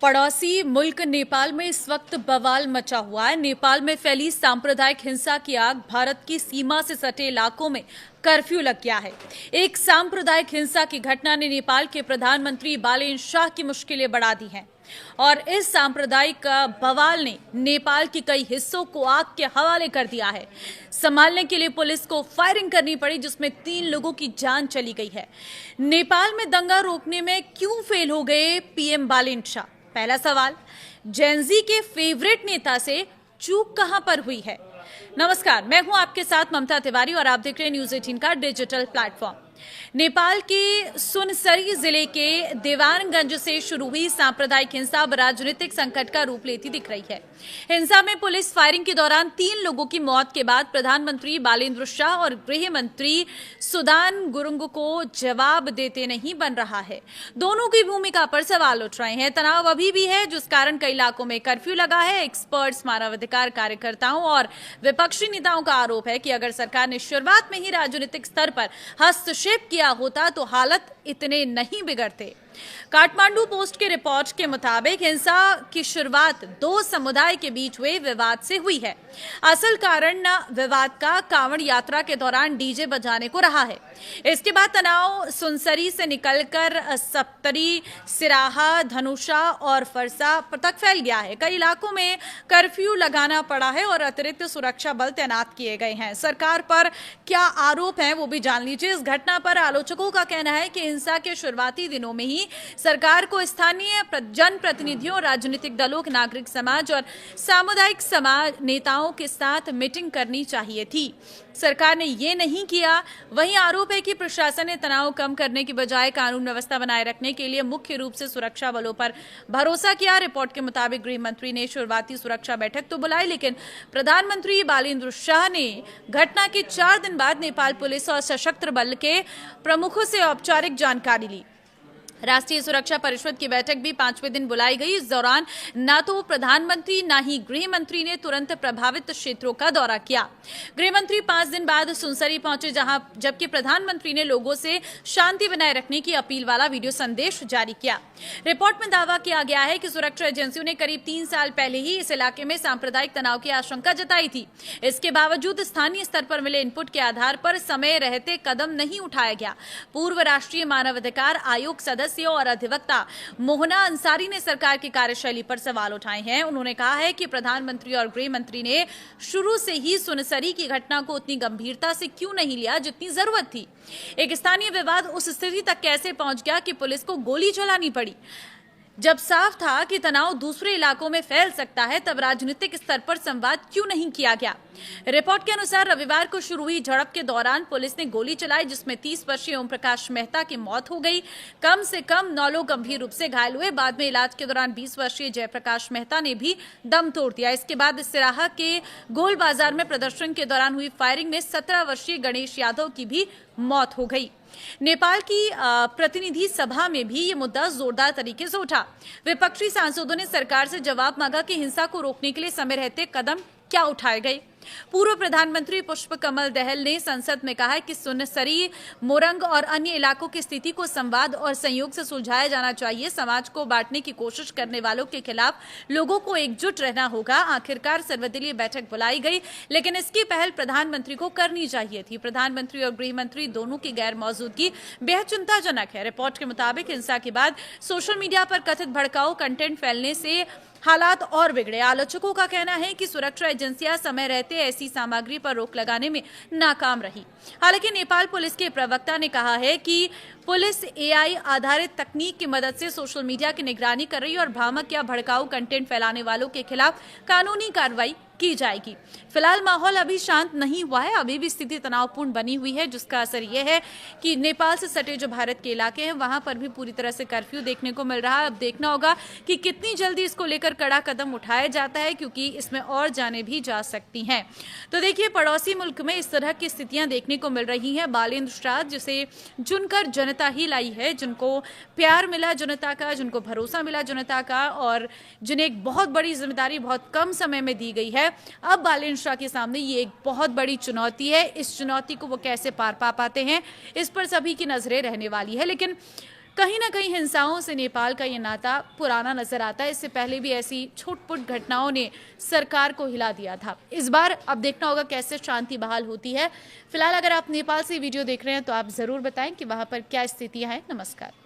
पड़ोसी मुल्क नेपाल में इस वक्त बवाल मचा हुआ है। नेपाल में फैली सांप्रदायिक हिंसा की आग भारत की सीमा से सटे इलाकों में कर्फ्यू लग गया है। एक सांप्रदायिक हिंसा की घटना ने नेपाल के प्रधानमंत्री बालेन शाह की मुश्किलें बढ़ा दी हैं और इस सांप्रदायिक बवाल ने नेपाल के कई हिस्सों को आग के हवाले कर दिया है। संभालने के लिए पुलिस को फायरिंग करनी पड़ी, जिसमें 3 लोगों की जान चली गई है। नेपाल में दंगा रोकने में क्यों फेल हो गए पीएम बालेन शाह? पहला सवाल, जेनजी के फेवरेट नेता से चूक कहां पर हुई है? नमस्कार, मैं हूं आपके साथ ममता तिवारी और आप देख रहे हैं न्यूज 18 का डिजिटल प्लेटफॉर्म। नेपाल के सुनसरी जिले के देवानगंज से शुरू हुई सांप्रदायिक हिंसा अब राजनीतिक संकट का रूप लेती दिख रही है। हिंसा में पुलिस फायरिंग के दौरान 3 लोगों की मौत के बाद प्रधानमंत्री बालेन्द्र शाह और गृह मंत्री सुदान गुरुंग को जवाब देते नहीं बन रहा है। दोनों की भूमिका पर सवाल उठ रहे हैं। तनाव अभी भी है, जिस कारण कई इलाकों में कर्फ्यू लगा है। एक्सपर्ट्स, मानवाधिकार कार्यकर्ताओं और विपक्षी नेताओं का आरोप है कि अगर सरकार ने शुरुआत में ही राजनीतिक स्तर पर हस्तक्षेप किया होता तो हालत इतने नहीं बिगड़ते। काठमांडू पोस्ट के रिपोर्ट के मुताबिक हिंसा की शुरुआत 2 समुदाय के बीच हुए विवाद से हुई है। असल कारण विवाद का कांवड़ यात्रा के दौरान डीजे बजाने को रहा है। इसके बाद तनाव सुनसरी से निकलकर सप्तरी, सिराहा, धनुषा और फरसा तक फैल गया है। कई इलाकों में कर्फ्यू लगाना पड़ा है और अतिरिक्त सुरक्षा बल तैनात किए गए हैं। सरकार पर क्या आरोप है वो भी जान लीजिए। इस घटना पर आलोचकों का कहना है कि हिंसा के शुरुआती दिनों में ही सरकार को स्थानीय जनप्रतिनिधियों, राजनीतिक दलों, नागरिक समाज और सामुदायिक समाज नेताओं के साथ मीटिंग करनी चाहिए थी। सरकार ने ये नहीं किया। वहीं आरोप है कि प्रशासन ने तनाव कम करने की बजाय कानून व्यवस्था बनाए रखने के लिए मुख्य रूप से सुरक्षा बलों पर भरोसा किया। रिपोर्ट के मुताबिक गृह मंत्री ने शुरुआती सुरक्षा बैठक तो बुलाई, लेकिन प्रधानमंत्री बालेन्द्र शाह ने घटना के 4 दिन बाद नेपाल पुलिस और सशस्त्र बल के प्रमुखों से औपचारिक जानकारी ली। राष्ट्रीय सुरक्षा परिषद की बैठक भी 5वें दिन बुलाई गई। इस दौरान न तो प्रधानमंत्री न ही गृह मंत्री ने तुरंत प्रभावित क्षेत्रों का दौरा किया। गृह मंत्री 5 दिन बाद सुनसरी पहुंचे, जबकि प्रधानमंत्री ने लोगों से शांति बनाए रखने की अपील वाला वीडियो संदेश जारी किया। रिपोर्ट में दावा किया गया है कि सुरक्षा एजेंसियों ने करीब 3 साल पहले ही इस इलाके में सांप्रदायिक तनाव की आशंका जताई थी। इसके बावजूद स्थानीय स्तर पर मिले इनपुट के आधार पर समय रहते कदम नहीं उठाया गया। पूर्व राष्ट्रीय मानवाधिकार आयोग सदस्य और अधिवक्ता मोहना अंसारी ने सरकार की कार्यशैली पर सवाल उठाए हैं। उन्होंने कहा है कि प्रधानमंत्री और गृह मंत्री ने शुरू से ही सुनसरी की घटना को उतनी गंभीरता से क्यों नहीं लिया जितनी जरूरत थी। एक स्थानीय विवाद उस स्थिति तक कैसे पहुंच गया कि पुलिस को गोली चलानी पड़ी? जब साफ था कि तनाव दूसरे इलाकों में फैल सकता है, तब राजनीतिक स्तर पर संवाद क्यों नहीं किया गया? रिपोर्ट के अनुसार रविवार को शुरू हुई झड़प के दौरान पुलिस ने गोली चलाई, जिसमें 30 वर्षीय ओम प्रकाश मेहता की मौत हो गई। कम से कम 9 लोग गंभीर रूप से घायल हुए। बाद में इलाज के दौरान 20 वर्षीय जयप्रकाश मेहता ने भी दम तोड़ दिया। इसके बाद सिराहा के गोल बाजार में प्रदर्शन के दौरान हुई फायरिंग में 17 वर्षीय गणेश यादव की भी मौत हो गई। नेपाल की प्रतिनिधि सभा में भी ये मुद्दा जोरदार तरीके से उठा। विपक्षी सांसदों ने सरकार से जवाब मांगा कि हिंसा को रोकने के लिए समय रहते कदम क्या उठाए गए। पूर्व प्रधानमंत्री पुष्प कमल दहल ने संसद में कहा कि सुनसरी, मोरंग और अन्य इलाकों की स्थिति को संवाद और संयोग से सुलझाया जाना चाहिए। समाज को बांटने की कोशिश करने वालों के खिलाफ लोगों को एकजुट रहना होगा। आखिरकार सर्वदलीय बैठक बुलाई गई, लेकिन इसकी पहल प्रधानमंत्री को करनी चाहिए थी। प्रधानमंत्री और गृह मंत्री दोनों की गैर मौजूदगी बेहद चिंताजनक है। रिपोर्ट के मुताबिक हिंसा के बाद सोशल मीडिया पर कथित भड़काऊ कंटेंट फैलने से हालात और बिगड़े। आलोचकों का कहना है कि सुरक्षा एजेंसियां समय रहते ऐसी सामग्री पर रोक लगाने में नाकाम रही। हालांकि नेपाल पुलिस के प्रवक्ता ने कहा है कि पुलिस एआई आधारित तकनीक की मदद से सोशल मीडिया की निगरानी कर रही है और भ्रामक या भड़काऊ कंटेंट फैलाने वालों के खिलाफ कानूनी कार्रवाई की जाएगी। फिलहाल माहौल अभी शांत नहीं हुआ है। अभी भी स्थिति तनावपूर्ण बनी हुई है, जिसका असर यह है कि नेपाल से सटे जो भारत के इलाके हैं वहां पर भी पूरी तरह से कर्फ्यू देखने को मिल रहा है। अब देखना होगा कि कितनी जल्दी इसको लेकर कड़ा कदम उठाया जाता है, क्योंकि इसमें और जाने भी जा सकती हैं। तो देखिए, पड़ोसी मुल्क में इस तरह की स्थितियां देखने को मिल रही हैं। बालेन्द्र शाह, जिसे चुनकर जनता ही लाई है, जिनको प्यार मिला जनता का, जिनको भरोसा मिला जनता का और जिन्हें एक बहुत बड़ी जिम्मेदारी बहुत कम समय में दी गई है, अब बालेन्द्र शाह के सामने ये एक बहुत बड़ी चुनौती है। इस चुनौती को वो कैसे पार पा पाते हैं, इस पर सभी की नजरें रहने वाली है। लेकिन कहीं ना कहीं हिंसाओं से नेपाल का ये नाता पुराना नजर आता है। इससे पहले भी ऐसी छुटपुट घटनाओं ने सरकार को हिला दिया था। इस बार अब देखना होगा कैसे शांति बहाल होती है। फिलहाल अगर आप नेपाल से वीडियो देख रहे हैं तो आप जरूर बताएं कि वहां पर क्या स्थितियां हैं। नमस्कार।